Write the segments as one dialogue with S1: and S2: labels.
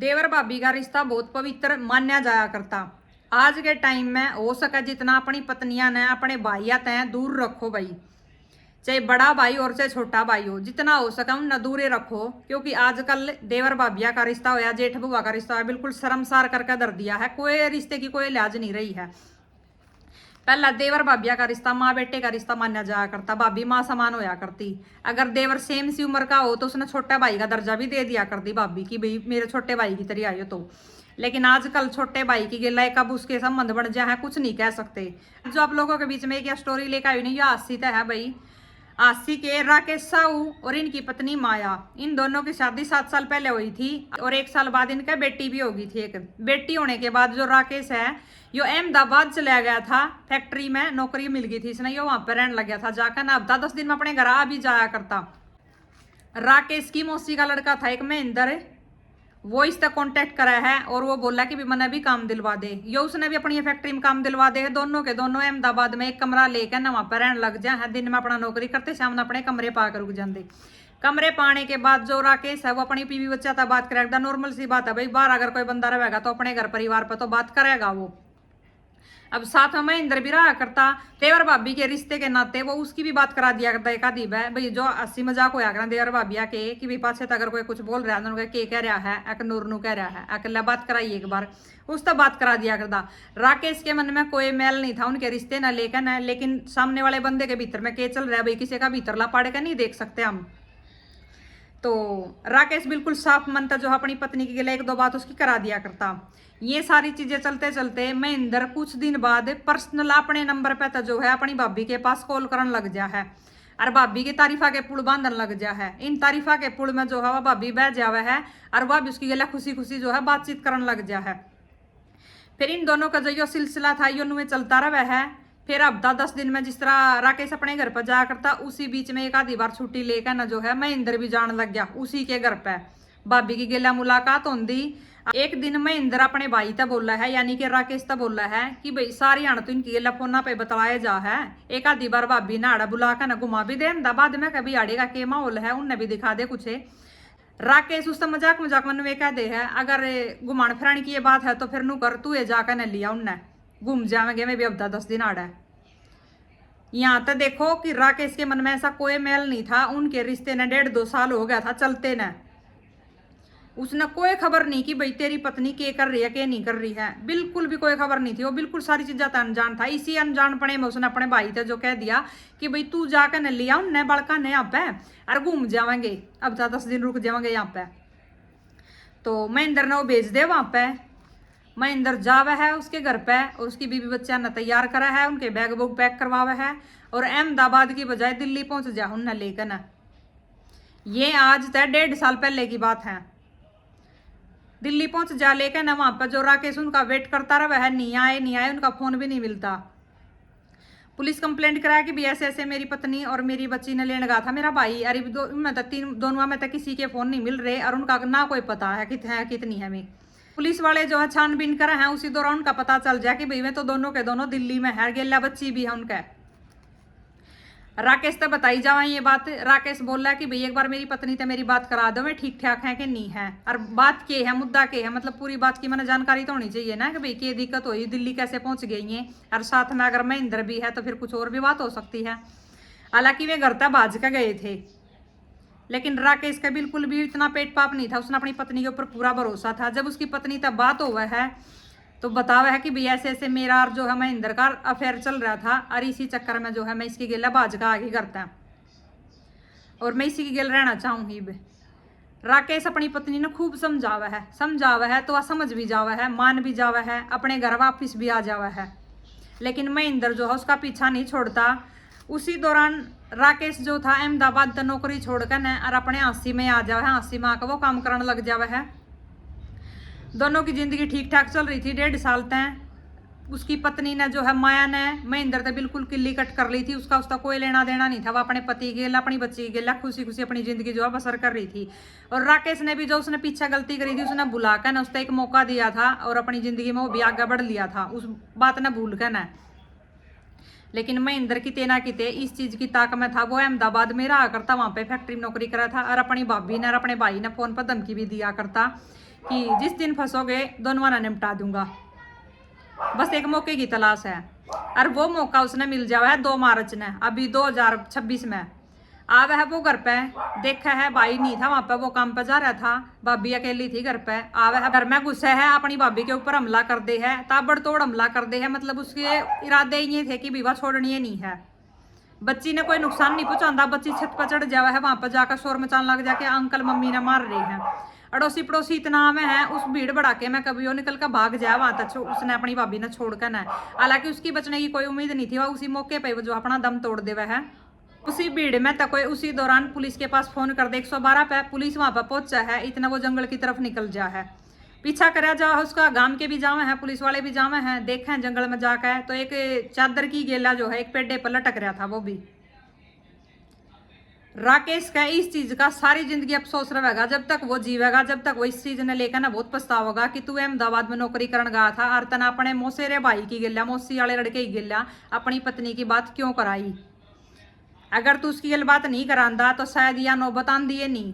S1: देवर भाभी का रिश्ता बहुत पवित्र माना जाया करता। आज के टाइम में हो सके जितना अपनी पत्नियां ने अपने भाइया तय दूर रखो भाई, चाहे बड़ा भाई और चाहे छोटा भाई हो, जितना हो सके उन दूरे रखो। क्योंकि आजकल देवर भाभिया का रिश्ता होया, जेठ बुआ का रिश्ता होया, बिल्कुल शर्मसार करके धर दिया है। कोई रिश्ते की कोई लिहाज नहीं रही है। पहला देवर भाभिया का रिश्ता माँ बेटे का रिश्ता माना जाया करता, भाभी माँ समान होया करती। अगर देवर सेम सी उम्र का हो तो उसने छोटे भाई का दर्जा भी दे दिया करती भाभी की, भाई मेरे छोटे भाई की तरह आयो तो। लेकिन आजकल छोटे भाई की गिला कब उसके संबंध बन जाए कुछ नहीं कह सकते। जो आप लोगों के बीच में एक स्टोरी लेकर आई नहीं, ये हास्य है भाई। आशी के राकेश साहू और इनकी पत्नी माया, इन दोनों की शादी 7 साल पहले हुई थी और 1 साल बाद इनका बेटी भी होगी थी। एक बेटी होने के बाद जो राकेश है यो अहमदाबाद चला गया था, फैक्ट्री में नौकरी मिल गई थी इसने, यो वहां पर रहने लग गया था जाकर ना। हफ्ता 10 दिन में अपने घर आ भी जाया करता। राकेश की मौसी का लड़का था एक महेंद्र, वो इससे कांटेक्ट करा है और वो बोला कि भी मैंने भी काम दिलवा दे। ये उसने भी अपनी फैक्ट्री में काम दिलवा दे। दोनों के दोनों अहमदाबाद में एक कमरा लेकर ना वहां पर रहने लग जाए। दिन में अपना नौकरी करते, शाम में अपने कमरे पाकर रुक जाते। कमरे पाने के बाद जो राकेश है वो अपनी बीवी बच्चा था बात करेगा। नॉर्मल सी बात है भाई, बाहर अगर कोई बंदा रहेगा तो अपने घर परिवार पर तो बात करेगा वो। अब साथ में महेंद्र भी रहा करता, देवर भाभी के रिश्ते के नाते वो उसकी भी बात करा दिया करता। एक आधी भाई जो हंसी मजाक होया करा देवर भाभिया के कि भी पाछे अगर कोई कुछ बोल रहा है के कह रहा है एक नूर कह रहा है अकेला बात कराई एक बार, उस तक बात करा दिया करता। राकेश के मन में कोई मैल नहीं था उनके रिश्ते न लेकर न, लेकिन सामने वाले बंदे के भीतर में के चल रहा है भाई, किसी का भीतरला पाड़ के नहीं देख सकते हम। तो राकेश बिल्कुल साफ मन था जो अपनी पत्नी की गले 1-2 बात उसकी करा दिया करता। ये सारी चीजें चलते चलते महेंद्र कुछ दिन बाद पर्सनल अपने नंबर पे तो जो है अपनी भाभी के पास कॉल करने लग जा है और भाभी की तारीफा के पुल बांधन लग जा है। इन तारीफा के पुल में जो है वह भाभी बह जावे है और वह भी उसकी गला खुशी खुशी जो है बातचीत करने लग जा है। फिर इन दोनों का जो सिलसिला था यो में चलता रहा है। फिर हफ्ता 10 दिन में जिस तरह राकेश अपने घर पर जाया करता, उसी बीच में एक आधी बार छुट्टी लेकर ना जो है महेंद्र भी जाने लग गया उसी के घर पे। भाभी की गेला मुलाकात होंगी। एक दिन महेंद्र अपने भाई तक बोला है, यानी कि राकेश तक बोला है कि भाई सारी आण तो इनकी गेला फोना पे बताया जा है। एक आधी बार भाभी ना आड़ा बुला कर ना घुमा भी दे, बाद में कभी आड़े का के माहौल है उनने भी दिखा दे कुछ। राकेश उससे मजाक मजाक मन में कह दे है अगर घुमाण फिराण की ये बात है तो फिर नू कर तू ये जाकर न लिया उनने घूम जाएंगे मैं भी हफ्ता 10 दिन आड़ा। यहाँ तक देखो कि राकेश के मन में ऐसा कोई मेल नहीं था। उनके रिश्ते ने 1.5-2 साल हो गया था चलते न। उसने कोई खबर नहीं कि भाई तेरी पत्नी के कर रही है के नहीं कर रही है, बिल्कुल भी कोई खबर नहीं थी। वो बिल्कुल सारी चीजें अनजान था। इसी अनजानपने में उसने अपने भाई से जो कह दिया कि भाई तू जाकर न लिया उनने बड़का ने यहाँ पे और घूम जाएंगे, अब 10 दिन रुक जाएंगे यहाँ पे। तो महेंद्र ने वो भेज दे वहां पे। महेंद्र जावा है उसके घर पे और उसकी बीवी बच्चा ने तैयार करा है, उनके बैग बुग पैक करवावा है और अहमदाबाद की बजाय दिल्ली पहुंच जा उनने लेकर न। ये आज तक 1.5 साल पहले की बात है। दिल्ली पहुंच जा लेकर न, वहां पर जो राकेश उनका वेट करता रहा वह नहीं आए, उनका फोन भी नहीं मिलता। पुलिस कंप्लेंट कराया कि भी ऐसे ऐसे मेरी पत्नी और मेरी बच्ची ने लेने गया था मेरा भाई, अरे दोनों में तक किसी के फोन नहीं मिल रहे और उनका ना कोई पता है कितनी है मैं। पुलिस वाले जो है छानबीन करे हैं, उसी दौरान उनका पता चल जाए कि भाई वे तो दोनों के दोनों दिल्ली में है, गेला बच्ची भी है उनका। राकेश तो बताई जावा ये बात। राकेश बोल रहा कि भाई एक बार मेरी पत्नी तो मेरी बात करा दो, मैं ठीक ठाक है कि नहीं है और बात के है मुद्दा के है, मतलब पूरी बात की मैंने जानकारी तो होनी चाहिए ना कि भाई क्या दिक्कत हुई, दिल्ली कैसे पहुंच गई है और साथ में अगर महेंद्र भी है तो फिर कुछ और भी बात हो सकती है। हालांकि वे घर तक भाज के गए थे, लेकिन राकेश का बिल्कुल भी इतना पेट पाप नहीं था। उसने अपनी पत्नी के ऊपर पूरा भरोसा था। जब उसकी पत्नी तब बात हुआ है तो बतावा है कि भाई ऐसे ऐसे मेरा जो है महेंद्र का अफेयर चल रहा था और इसी चक्कर में जो है मैं इसकी गिला बाज का आगे करता और मैं इसी की गिल रहना चाहूंगी। राकेश अपनी पत्नी ने खूब समझावा है तो वह समझ भी जावा है, मान भी जावा है, अपने घर वापिस भी आ जावा है। लेकिन महेंद्र जो है उसका पीछा नहीं छोड़ता। उसी दौरान राकेश जो था अहमदाबाद तक नौकरी छोड़कर न और अपने हांसी में आ जावा है, हांसी में आकर वो काम करने लग जावा है। दोनों की जिंदगी ठीक ठाक चल रही थी 1.5 साल तक। उसकी पत्नी ने जो है माया ने महेंद्र से बिल्कुल किल्ली कट कर ली थी। उसका कोई लेना देना नहीं था। वो अपने पति के अपनी बच्ची के लिए खुशी खुशी अपनी जिंदगी जो है बसर कर रही थी। और राकेश ने भी जो उसने पीछे गलती करी थी उसने बुलाकर ना उसने एक मौका दिया था और अपनी जिंदगी में वो भी आगे बढ़ लिया था, उस बात ने भूल कर ना। लेकिन महेंद्र की तेना किते इस चीज की ताक में था। वो अहमदाबाद में रहा करता, वहां पे फैक्ट्री में नौकरी करा था और अपनी भाभी ने और अपने भाई ने फोन पर धमकी भी दिया करता कि जिस दिन फंसोगे दोनों ना निपटा दूंगा। बस एक मौके की तलाश है और वो मौका उसने मिल जावा है 2 मार्च ने अभी 2026 में। आवा है वो घर पे, देखा है भाई नहीं था वहां पे, वो काम पे जा रहा था, भाभी अकेली थी घर पे। आवा है घर में घुसे है, अपनी भाभी के ऊपर हमला कर दे है, ताबड़तोड़ हमला कर दे है। मतलब उसके इरादे ये थे कि विवाह छोड़नी नहीं है। बच्ची ने कोई नुकसान नहीं पहुंचाता, बच्ची छत पर चढ़ जावा है, वहां पर जाकर शोर मचाने लग जाके अंकल मम्मी ने मार रही है। अड़ोसी पड़ोसी इतना में है, उस भीड़ भड़ाके में कभी वो निकल कर भाग जाए वहां तक उसने अपनी भाभी ने छोड़कर ना। हालांकि उसकी बचने की कोई उम्मीद नहीं थी, वह उसी मौके पर वो जो अपना दम तोड़ देवा है। उसी भीड़ में तक उसी दौरान पुलिस के पास फोन कर दे 112 पे, पुलिस वहां पर पहुंचा है, इतना वो जंगल की तरफ निकल जा है। पीछा करा जा उसका, गांव के भी जावे हैं, पुलिस वाले भी जावे हैं, देखे हैं जंगल में जाकर तो एक चादर की गेला जो है एक पेड़े पर लटक रहा था। वो भी राकेश का इस चीज का सारी जिंदगी अफसोस रहेगा, जब तक वो जीवेगा, जब तक वो इस चीज ने लेकर ना बहुत पछतावेगा कि तू अहमदाबाद में नौकरी करने गया था और तना अपने मोसेरे भाई की गिल्ला, मौसी वाले लड़के की गिल्ला अपनी पत्नी की बात क्यों कराई। अगर तू उसकी गल बात नहीं करांदा तो शायद या नौबत आंदी है नहीं।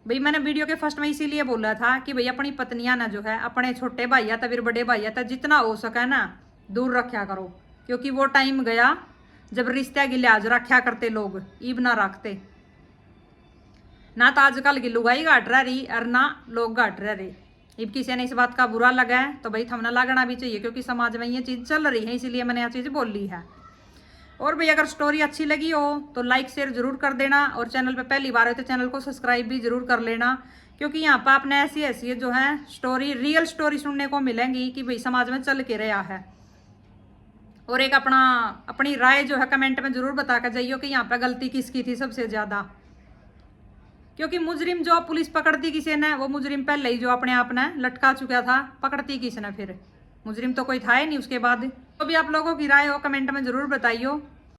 S1: भाई मैंने वीडियो के फर्स्ट में इसीलिए बोला था कि भाई अपनी पत्नियां ना जो है अपने छोटे भाई या फिर बड़े भाई तक जितना हो सके ना दूर रखा करो, क्योंकि वो टाइम गया जब रिश्ते की लिहाज रखा करते लोग, ईब ना रखते ना। तो आजकल की लुगाई घाट रही और ना लोग घाट रहे। इब किसी ने इस बात का बुरा लगा है तो भाई थमना लगना भी चाहिए, क्योंकि समाज में ये चीज़ चल रही है, इसीलिए मैंने यह चीज़ बोल ली है। और भाई अगर स्टोरी अच्छी लगी हो तो लाइक शेयर जरूर कर देना, और चैनल पे पहली बार हो तो चैनल को सब्सक्राइब भी जरूर कर लेना, क्योंकि यहाँ पर आपने ऐसी ऐसी जो है स्टोरी, रियल स्टोरी सुनने को मिलेंगी कि भाई समाज में चल के रहा है। और एक अपनी राय जो है कमेंट में जरूर बता कर जाइए कि यहाँ पे गलती किसकी थी सबसे ज्यादा, क्योंकि मुजरिम जो पुलिस पकड़ती किसी ने, वो मुजरिम पहले ही जो अपने आप ने लटका चुका था, पकड़ती किसी ने, फिर मुजरिम तो कोई था ही नहीं उसके बाद। तो भी आप लोगों की राय हो कमेंट में जरूर बताइए।